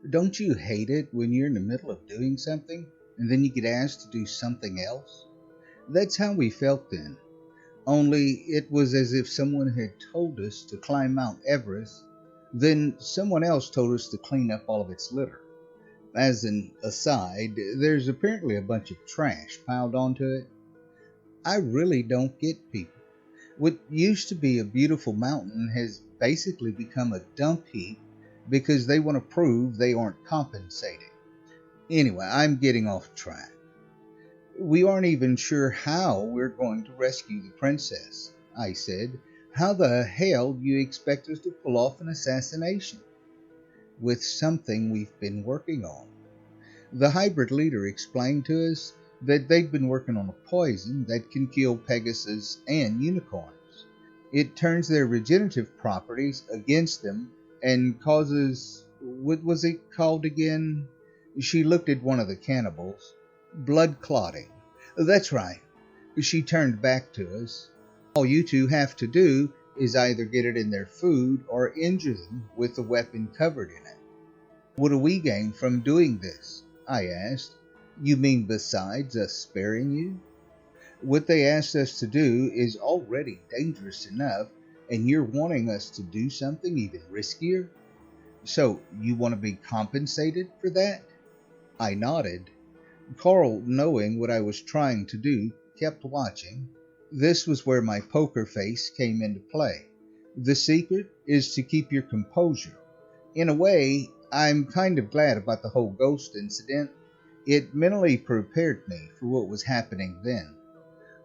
Don't you hate it when you're in the middle of doing something and then you get asked to do something else? That's how we felt then. Only it was as if someone had told us to climb Mount Everest, then someone else told us to clean up all of its litter. As an aside, there's apparently a bunch of trash piled onto it. I really don't get people. What used to be a beautiful mountain has basically become a dump heap because they want to prove they aren't compensated. Anyway, I'm getting off track. We aren't even sure how we're going to rescue the princess, I said. How the hell do you expect us to pull off an assassination? With something we've been working on. The hybrid leader explained to us that they'd been working on a poison that can kill Pegasus and unicorns. It turns their regenerative properties against them and causes, what was it called again? She looked at one of the cannibals. Blood clotting. That's right. She turned back to us. All you two have to do is either get it in their food or injure them with the weapon covered in it. What do we gain from doing this? I asked. You mean besides us sparing you? What they asked us to do is already dangerous enough, and you're wanting us to do something even riskier? So you want to be compensated for that? I nodded. Carl, knowing what I was trying to do, kept watching. This was where my poker face came into play. The secret is to keep your composure. In a way, I'm kind of glad about the whole ghost incident. It mentally prepared me for what was happening then.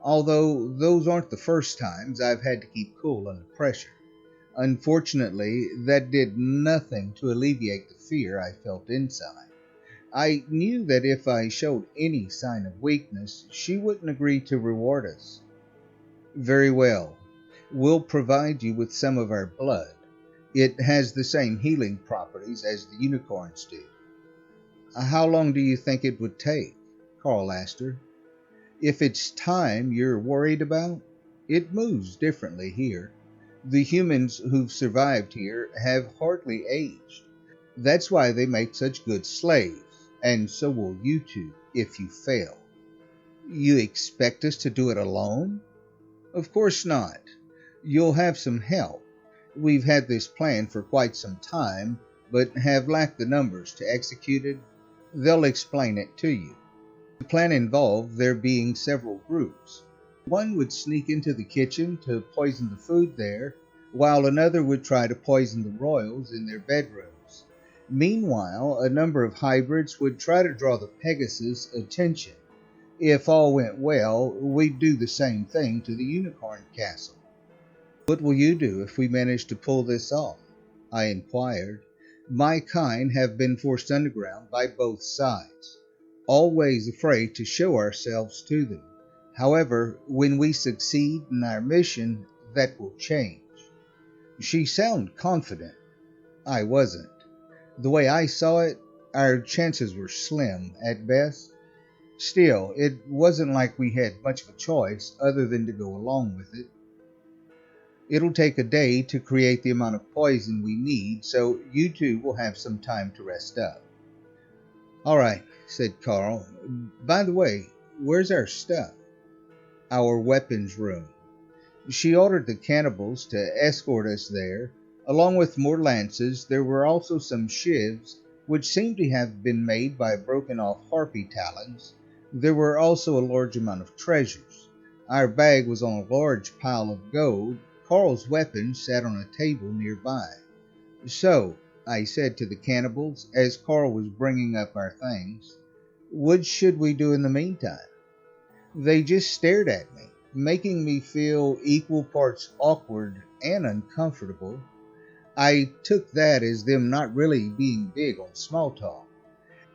Although those aren't the first times I've had to keep cool under pressure. Unfortunately, that did nothing to alleviate the fear I felt inside. I knew that if I showed any sign of weakness, she wouldn't agree to reward us. Very well. We'll provide you with some of our blood. It has the same healing properties as the unicorns do. How long do you think it would take? Carl asked her. If it's time you're worried about, it moves differently here. The humans who've survived here have hardly aged. That's why they make such good slaves, and so will you two if you fail. You expect us to do it alone? Of course not. You'll have some help. We've had this plan for quite some time, but have lacked the numbers to execute it. They'll explain it to you. The plan involved there being several groups. One would sneak into the kitchen to poison the food there, while another would try to poison the royals in their bedrooms. Meanwhile, a number of hybrids would try to draw the Pegasus' attention. If all went well, we'd do the same thing to the unicorn castle. What will you do if we manage to pull this off? I inquired. My kind have been forced underground by both sides, always afraid to show ourselves to them. However, when we succeed in our mission, that will change. She sounded confident. I wasn't. The way I saw it, our chances were slim at best. Still, it wasn't like we had much of a choice other than to go along with it. It'll take a day to create the amount of poison we need, so you two will have some time to rest up. All right, said Carl. By the way, where's our stuff? Our weapons room. She ordered the cannibals to escort us there. Along with more lances, there were also some shivs, which seemed to have been made by broken off harpy talons. There were also a large amount of treasures. Our bag was on a large pile of gold. Carl's weapon sat on a table nearby. So, I said to the cannibals as Carl was bringing up our things, what should we do in the meantime? They just stared at me, making me feel equal parts awkward and uncomfortable. I took that as them not really being big on small talk.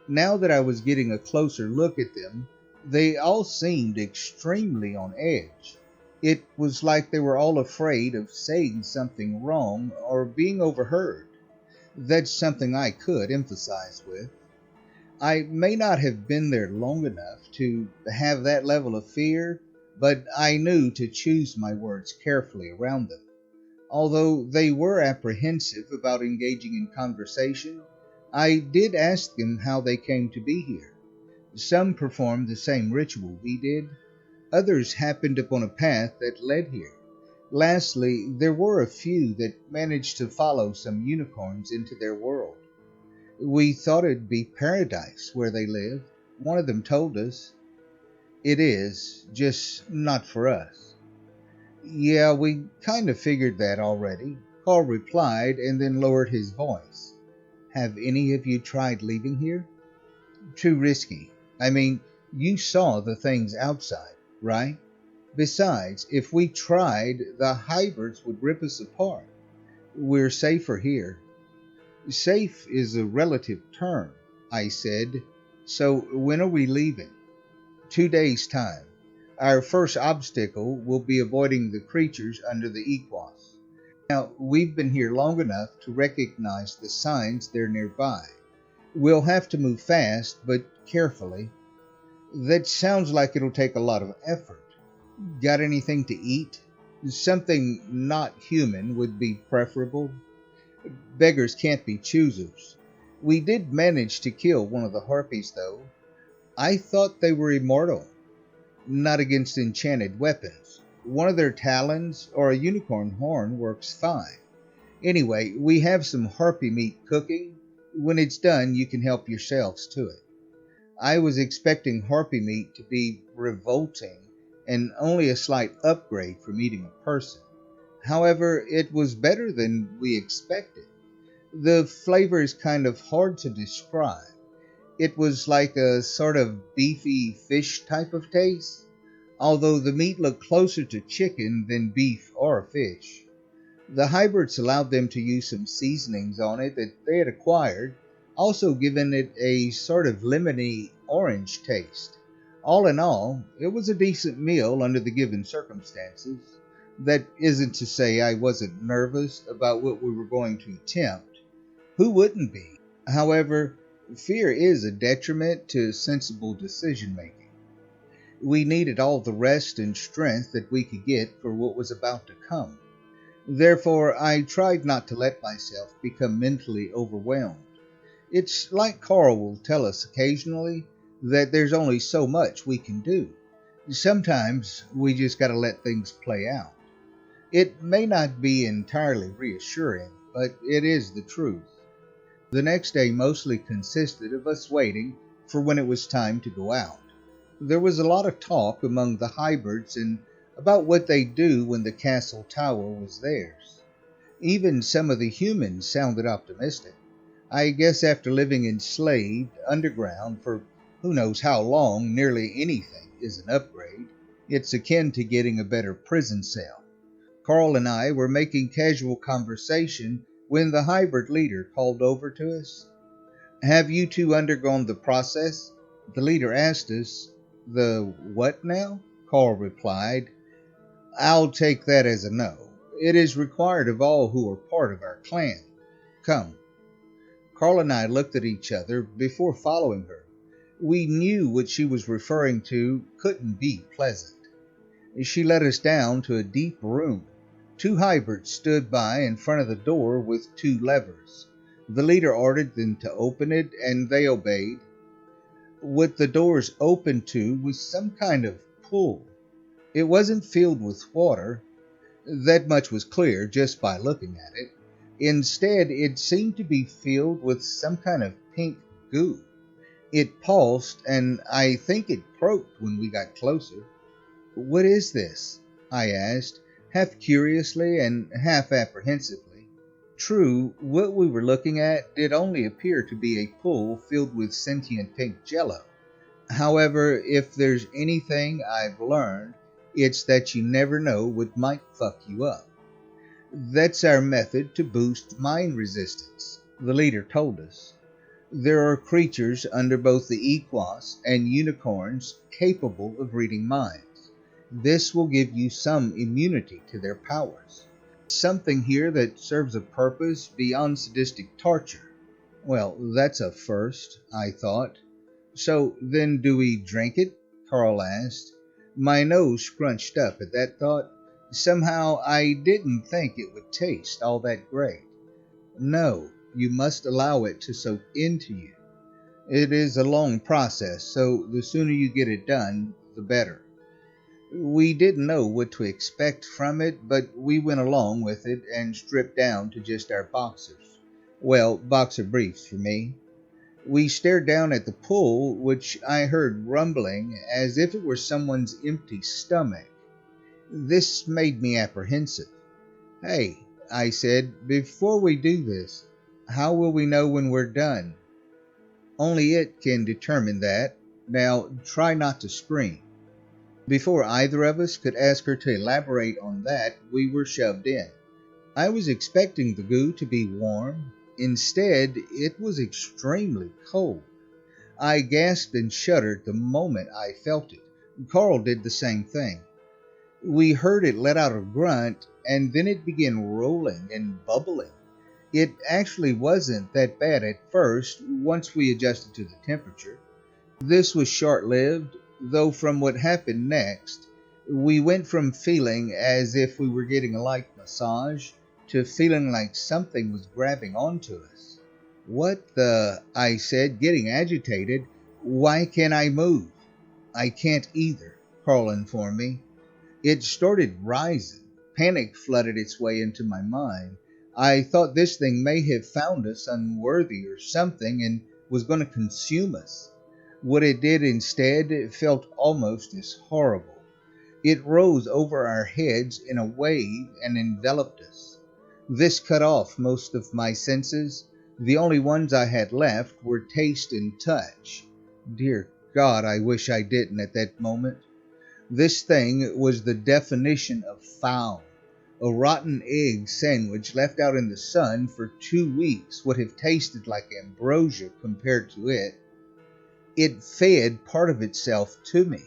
Now that I was getting a closer look at them, they all seemed extremely on edge. It was like they were all afraid of saying something wrong or being overheard. That's something I could emphasize with. I may not have been there long enough to have that level of fear, but I knew to choose my words carefully around them. Although they were apprehensive about engaging in conversation, I did ask them how they came to be here. Some performed the same ritual we did. Others happened upon a path that led here. Lastly, there were a few that managed to follow some unicorns into their world. We thought it'd be paradise where they lived. One of them told us. It is, just not for us. Yeah, we kind of figured that already, Carl replied and then lowered his voice. Have any of you tried leaving here? Too risky. I mean, you saw the things outside, right? Besides, if we tried, the hybrids would rip us apart. We're safer here. Safe is a relative term, I said. So when are we leaving? 2 days' time. Our first obstacle will be avoiding the creatures under the Equos. Now, we've been here long enough to recognize the signs they're nearby. We'll have to move fast, but carefully. That sounds like it'll take a lot of effort. Got anything to eat? Something not human would be preferable. Beggars can't be choosers. We did manage to kill one of the harpies, though. I thought they were immortal. Not against enchanted weapons. One of their talons or a unicorn horn works fine. Anyway, we have some harpy meat cooking. When it's done, you can help yourselves to it. I was expecting harpy meat to be revolting and only a slight upgrade from eating a person. However, it was better than we expected. The flavor is kind of hard to describe. It was like a sort of beefy fish type of taste, although the meat looked closer to chicken than beef or fish. The hybrids allowed them to use some seasonings on it that they had acquired, also giving it a sort of lemony orange taste. All in all, it was a decent meal under the given circumstances. That isn't to say I wasn't nervous about what we were going to attempt. Who wouldn't be? However, fear is a detriment to sensible decision making. We needed all the rest and strength that we could get for what was about to come. Therefore, I tried not to let myself become mentally overwhelmed. It's like Carl will tell us occasionally that there's only so much we can do. Sometimes we just gotta let things play out. It may not be entirely reassuring, but it is the truth. The next day mostly consisted of us waiting for when it was time to go out. There was a lot of talk among the hybrids and about what they'd do when the castle tower was theirs. Even some of the humans sounded optimistic. I guess after living enslaved underground for who knows how long, nearly anything is an upgrade. It's akin to getting a better prison cell. Carl and I were making casual conversation when the hybrid leader called over to us. Have you two undergone the process? The leader asked us. The what now? Carl replied. I'll take that as a no. It is required of all who are part of our clan. Come. Carl and I looked at each other before following her. We knew what she was referring to couldn't be pleasant. She led us down to a deep room. 2 hybrids stood by in front of the door with 2 levers. The leader ordered them to open it, and they obeyed. What the doors opened to was some kind of pool. It wasn't filled with water. That much was clear just by looking at it. Instead, it seemed to be filled with some kind of pink goo. It pulsed, and I think it croaked when we got closer. What is this? I asked, half curiously and half apprehensively. True, what we were looking at did only appear to be a pool filled with sentient pink jello. However, if there's anything I've learned, it's that you never know what might fuck you up. That's our method to boost mind resistance, the leader told us. There are creatures under both the Equos and unicorns capable of reading minds. This will give you some immunity to their powers. Something here that serves a purpose beyond sadistic torture. Well, that's a first, I thought. So then do we drink it? Carl asked. My nose scrunched up at that thought. Somehow I didn't think it would taste all that great. No, You must allow it to soak into you. It is a long process, so the sooner you get it done, the better. We didn't know what to expect from it, but we went along with it and stripped down to just our boxers. Well, boxer briefs for me. We stared down at the pool, which I heard rumbling as if it were someone's empty stomach. This made me apprehensive. "Hey," I said, "before we do this, how will we know when we're done?" "Only it can determine that. Now, try not to scream." Before either of us could ask her to elaborate on that, we were shoved in. I was expecting the goo to be warm. Instead, it was extremely cold. I gasped and shuddered the moment I felt it. Carl did the same thing. We heard it let out a grunt, and then it began rolling and bubbling. It actually wasn't that bad at first, once we adjusted to the temperature. This was short-lived, though from what happened next, we went from feeling as if we were getting a light massage to feeling like something was grabbing onto us. "What the?" I said, getting agitated. "Why can't I move?" "I can't either," Carl informed me. It started rising. Panic flooded its way into my mind. I thought this thing may have found us unworthy or something and was going to consume us. What it did instead felt almost as horrible. It rose over our heads in a wave and enveloped us. This cut off most of my senses. The only ones I had left were taste and touch. Dear God, I wish I didn't at that moment. This thing was the definition of foul. A rotten egg sandwich left out in the sun for 2 weeks would have tasted like ambrosia compared to it. It fed part of itself to me.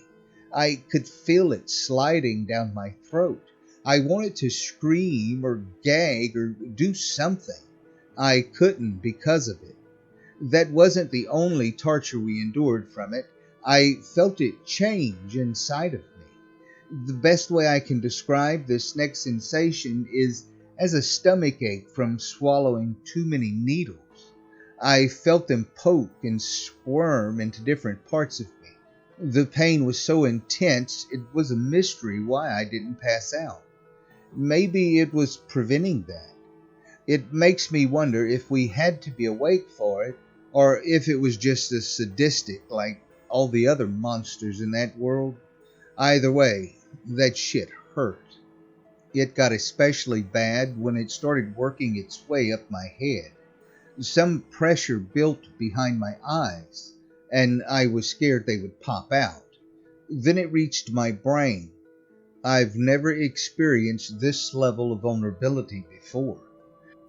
I could feel it sliding down my throat. I wanted to scream or gag or do something. I couldn't because of it. That wasn't the only torture we endured from it. I felt it change inside of me. The best way I can describe this next sensation is as a stomachache from swallowing too many needles. I felt them poke and squirm into different parts of me. The pain was so intense, it was a mystery why I didn't pass out. Maybe it was preventing that. It makes me wonder if we had to be awake for it, or if it was just as sadistic like all the other monsters in that world. Either way, that shit hurt. It got especially bad when it started working its way up my head. Some pressure built behind my eyes, and I was scared they would pop out. Then it reached my brain. I've never experienced this level of vulnerability before.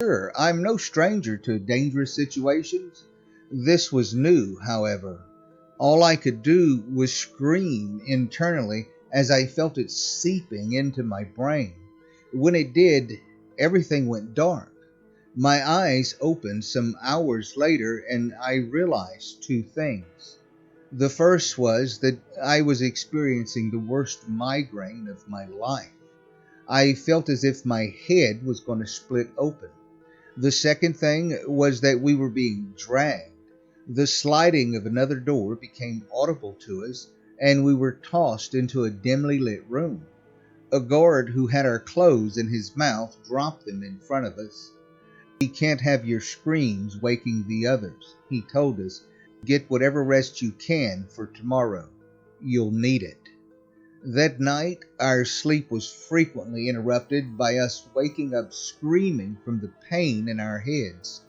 Sure, I'm no stranger to dangerous situations. This was new, however. All I could do was scream internally as I felt it seeping into my brain. When it did, everything went dark. My eyes opened some hours later and I realized 2 things. The first was that I was experiencing the worst migraine of my life. I felt as if my head was going to split open. The second thing was that we were being dragged. The sliding of another door became audible to us, and we were tossed into a dimly lit room. A guard who had our clothes in his mouth dropped them in front of us. "We can't have your screams waking the others," he told us. "Get whatever rest you can for tomorrow. You'll need it." That night, our sleep was frequently interrupted by us waking up screaming from the pain in our heads.